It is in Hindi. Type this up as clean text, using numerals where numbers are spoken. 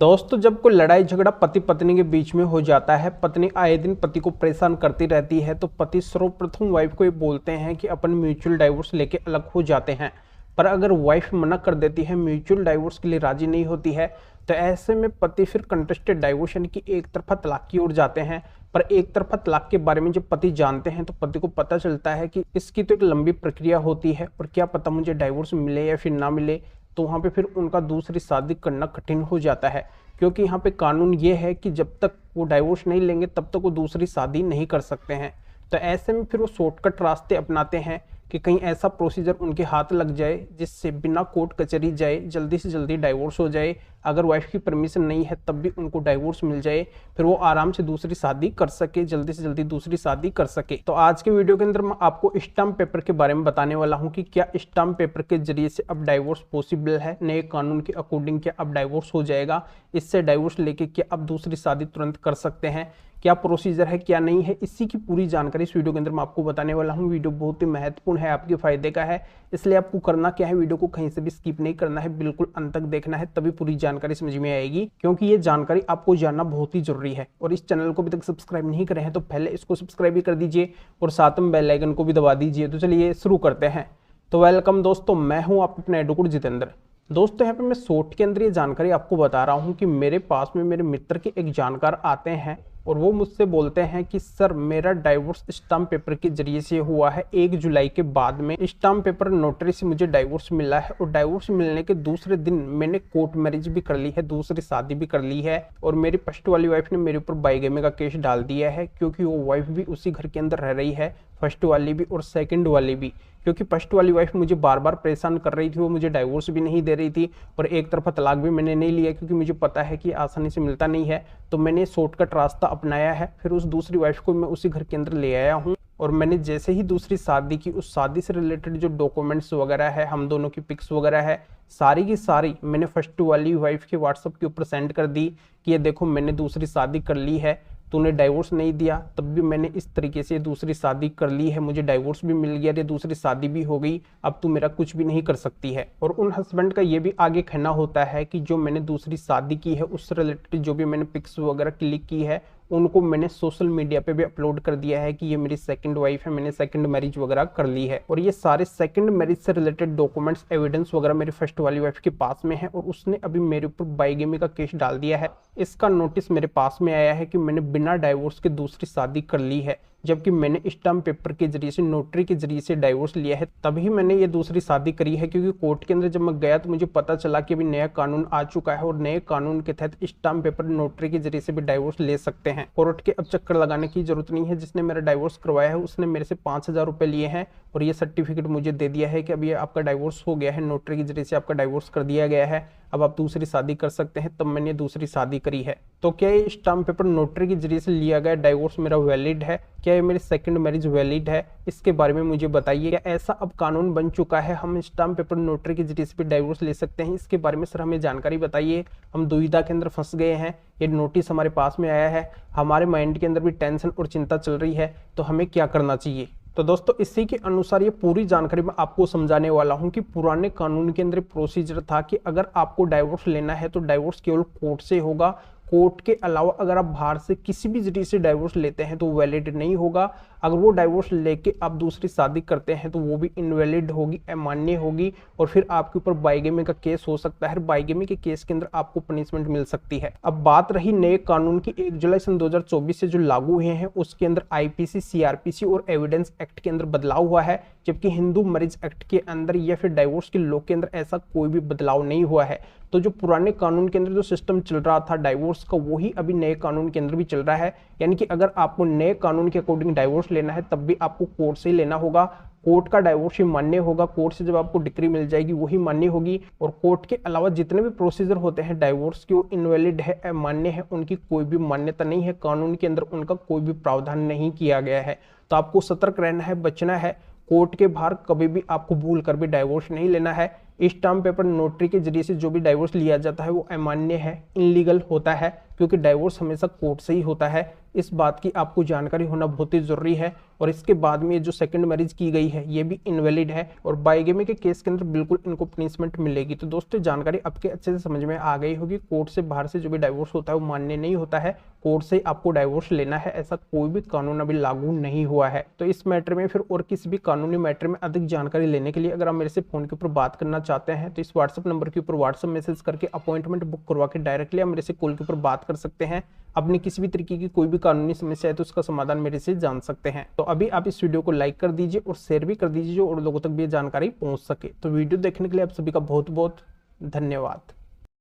दोस्तों, जब कोई लड़ाई झगड़ा पति पत्नी के बीच में हो जाता है, पत्नी आए दिन पति को परेशान करती रहती है, तो पति सर्वप्रथम वाइफ को ये बोलते हैं कि अपन म्यूचुअल डाइवोर्स लेके अलग हो जाते हैं। पर अगर वाइफ मना कर देती है, म्यूचुअल डाइवोर्स के लिए राजी नहीं होती है, तो ऐसे में पति फिर कंटेस्टेड डाइवोर्स यानी कि एक तरफा तलाक की ओर जाते हैं। पर एक तरफा तलाक के बारे में जब पति जानते हैं तो पति को पता चलता है कि इसकी तो एक लंबी प्रक्रिया होती है और क्या पता मुझे डाइवोर्स मिले या फिर ना मिले। तो वहाँ पे फिर उनका दूसरी शादी करना कठिन हो जाता है, क्योंकि यहाँ पे कानून ये है कि जब तक वो डाइवोर्स नहीं लेंगे तब तक वो दूसरी शादी नहीं कर सकते हैं। तो ऐसे में फिर वो शॉर्टकट रास्ते अपनाते हैं कि कहीं ऐसा प्रोसीजर उनके हाथ लग जाए जिससे बिना कोर्ट कचहरी जाए जल्दी से जल्दी डाइवोर्स हो जाए। अगर वाइफ की परमिशन नहीं है तब भी उनको डाइवोर्स मिल जाए, फिर वो आराम से दूसरी शादी कर सके, जल्दी से जल्दी दूसरी शादी कर सके। तो आज के वीडियो के अंदर मैं आपको स्टाम्प पेपर के बारे में बताने वाला हूँ कि क्या स्टाम्प पेपर के जरिए से अब डाइवोर्स पॉसिबल है, नए कानून के अकॉर्डिंग क्या अब डाइवोर्स हो जाएगा, इससे डाइवोर्स लेके क्या अब दूसरी शादी तुरंत कर सकते हैं, क्या प्रोसीजर है क्या नहीं है, इसी की पूरी जानकारी इस वीडियो के अंदर मैं आपको बताने वाला हूं। वीडियो बहुत ही महत्वपूर्ण है, आपके फायदे का है, इसलिए आपको करना क्या है, वीडियो को कहीं से भी स्किप नहीं करना है, बिल्कुल अंत तक देखना है, तभी पूरी जानकारी समझ में आएगी, क्योंकि ये जानकारी आपको जानना बहुत ही जरूरी है। और इस चैनल को अभी तक सब्सक्राइब नहीं करे हैं तो पहले इसको सब्सक्राइब भी कर दीजिए और साथ में बेल आइकन को भी दबा दीजिए। तो चलिए शुरू करते हैं। तो वेलकम दोस्तों, मैं हूं आप अपने एडवोकेट जितेंद्र। दोस्तों, यहाँ पे मैं शॉर्ट के अंदर ये जानकारी आपको बता रहा हूँ कि मेरे पास में मेरे मित्र के एक जानकार आते हैं और वो मुझसे बोलते हैं कि सर, मेरा डाइवोर्स स्टाम्प पेपर के जरिए से हुआ है। 1 जुलाई के बाद में स्टाम्प पेपर नोटरी से मुझे डाइवोर्स मिला है और डाइवोर्स मिलने के दूसरे दिन मैंने कोर्ट मैरिज भी कर ली है, दूसरी शादी भी कर ली है। और मेरी फर्स्ट वाली वाइफ ने मेरे ऊपर बाइगेमी का केस डाल दिया है, क्योंकि वो वाइफ भी उसी घर के अंदर रह रही है, फर्स्ट वाली भी और सेकंड वाली भी। क्योंकि फर्स्ट वाली वाइफ मुझे बार बार परेशान कर रही थी, वो मुझे डाइवोर्स भी नहीं दे रही थी और एक तरफा तलाक भी मैंने नहीं लिया, क्योंकि मुझे पता है कि आसानी से मिलता नहीं है। तो मैंने शॉर्टकट रास्ता अपनाया है, फिर उस दूसरी वाइफ को मैं उसी घर के अंदर ले आया हूँ। और मैंने जैसे ही दूसरी शादी की, उस शादी से रिलेटेड जो डॉक्यूमेंट्स वगैरह है, हम दोनों की पिक्स वगैरह है, सारी की सारी मैंने फर्स्ट वाली वाइफ के व्हाट्सएप के ऊपर सेंड कर दी कि ये देखो मैंने दूसरी शादी कर ली है, तूने डाइवोर्स नहीं दिया तब भी मैंने इस तरीके से दूसरी शादी कर ली है, मुझे डाइवोर्स भी मिल गया, ये दूसरी शादी भी हो गई, अब तू मेरा कुछ भी नहीं कर सकती है। और उन हस्बैंड का ये भी आगे कहना होता है कि जो मैंने दूसरी शादी की है उससे रिलेटेड जो भी मैंने पिक्स वगैरह क्लिक की है उनको मैंने सोशल मीडिया पे भी अपलोड कर दिया है कि ये मेरी सेकंड वाइफ है, मैंने सेकंड मैरिज वगैरह कर ली है। और ये सारे सेकंड मैरिज से रिलेटेड डॉक्यूमेंट्स, एविडेंस वगैरह मेरी फर्स्ट वाली वाइफ के पास में है और उसने अभी मेरे ऊपर बाइगेमी का केस डाल दिया है। इसका नोटिस मेरे पास में आया है कि मैंने बिना डाइवोर्स के दूसरी शादी कर ली है, जबकि मैंने स्टाम्प पेपर के जरिए से, नोटरी के जरिए से डाइवोर्स लिया है, तभी मैंने ये दूसरी शादी करी है। क्योंकि कोर्ट के अंदर जब मैं गया तो मुझे पता चला कि अभी नया कानून आ चुका है और नए कानून के तहत स्टाम्प पेपर, नोटरी के जरिए से भी डाइवोर्स ले सकते हैं। कोर्ट के अब चक्कर लगाने की जरूरत नहीं है। जिसने मेरा डाइवोर्स करवाया है उसने मेरे से 5,000 रुपए लिए हैं और ये सर्टिफिकेट मुझे दे दिया है कि अभी आपका डाइवोर्स हो गया है, नोटरी के जरिए से आपका डाइवोर्स कर दिया गया है, अब आप दूसरी शादी कर सकते हैं। तब मैंने दूसरी शादी करी है। तो क्या ये स्टाम्प पेपर नोटरी के जरिए से लिया गया डाइवोर्स मेरा वैलिड है? क्या ये मेरी सेकंड मैरिज वैलिड है? इसके बारे में मुझे बताइए। क्या ऐसा अब कानून बन चुका है, हम स्टाम्प पेपर नोटरी के जरिए से भी डाइवोर्स ले सकते हैं? इसके बारे में सर हमें जानकारी बताइए, हम दुविधा के अंदर फंस गए हैं, ये नोटिस हमारे पास में आया है, हमारे माइंड के अंदर भी टेंशन और चिंता चल रही है, तो हमें क्या करना चाहिए? तो दोस्तों, इसी के अनुसार ये पूरी जानकारी मैं आपको समझाने वाला हूं कि पुराने कानून के अंदर प्रोसीजर था कि अगर आपको डाइवोर्स लेना है तो डाइवोर्स केवल कोर्ट से होगा। कोर्ट के अलावा अगर आप बाहर से किसी भी जरिए से डाइवोर्स लेते हैं तो वैलिड नहीं होगा। अगर वो डाइवोर्स लेके आप दूसरी शादी करते हैं तो वो भी इनवैलिड होगी, अमान्य होगी और फिर आपके ऊपर बाइगेमी का केस हो सकता है। बाइगेमी के केस के अंदर आपको पनिशमेंट मिल सकती है। अब बात रही नए कानून की, 1 जुलाई सन 2024 से जो लागू हुए हैं उसके अंदर आईपीसी, सीआरपीसी और एविडेंस एक्ट के अंदर बदलाव हुआ है, जबकि हिंदू मैरिज एक्ट के अंदर या फिर डाइवोर्स के लॉ के अंदर ऐसा कोई भी बदलाव नहीं हुआ है। तो जो पुराने कानून के अंदर जो सिस्टम चल रहा था डाइवोर्स का, वही अभी नए कानून के अंदर भी चल रहा है। यानी कि अगर आपको नए कानून के अकॉर्डिंग डाइवोर्स लेना है तब भी आपको कोर्ट से ही लेना होगा। कोर्ट का डाइवोर्स ही मान्य होगा, कोर्ट से जब आपको डिक्री मिल जाएगी वही मान्य होगी। और कोर्ट के अलावा जितने भी प्रोसीजर होते हैं डाइवोर्स के, वो इनवैलिड है, अमान्य है, उनकी कोई भी मान्यता नहीं है, कानून के अंदर उनका कोई भी प्रावधान नहीं किया गया है। तो आपको सतर्क रहना है, बचना है। कोर्ट के बाहर कभी भी आपको भूल कर भी डाइवोर्स नहीं लेना है। स्टाम्प पेपर नोटरी के जरिए से जो भी डाइवोर्स लिया जाता है वो अमान्य है, इनलीगल होता है, क्योंकि डाइवोर्स हमेशा कोर्ट से ही होता है। इस बात की आपको जानकारी होना बहुत ही जरूरी है। और इसके बाद में जो सेकंड मैरिज की गई है ये भी इनवैलिड है और बाइगेमी के केस के अंदर बिल्कुल इनको पनिशमेंट मिलेगी। तो दोस्तों जानकारी आपके अच्छे से समझ में आ गई होगी। कोर्ट से बाहर से जो भी डाइवोर्स होता है वो मान्य नहीं होता है, कोर्ट से आपको डाइवोर्स लेना है, ऐसा कोई भी कानून अभी लागू नहीं हुआ है। तो इस मैटर में फिर और किसी भी कानूनी मैटर में अधिक जानकारी लेने के लिए अगर आप मेरे से फोन के ऊपर बात करना चाहते हैं तो इस व्हाट्सएप नंबर के ऊपर व्हाट्सएप मैसेज करके अपॉइंटमेंट बुक करवा के डायरेक्टली आप मेरे से कॉल के ऊपर बात कर सकते हैं। अपनी किसी भी तरीके की कोई भी कानूनी समस्या है तो उसका समाधान मेरे से जान सकते हैं। तो अभी आप इस वीडियो को लाइक कर दीजिए और शेयर भी कर दीजिए जो और लोगों तक भी ये जानकारी पहुंच सके। तो वीडियो देखने के लिए आप सभी का बहुत बहुत धन्यवाद।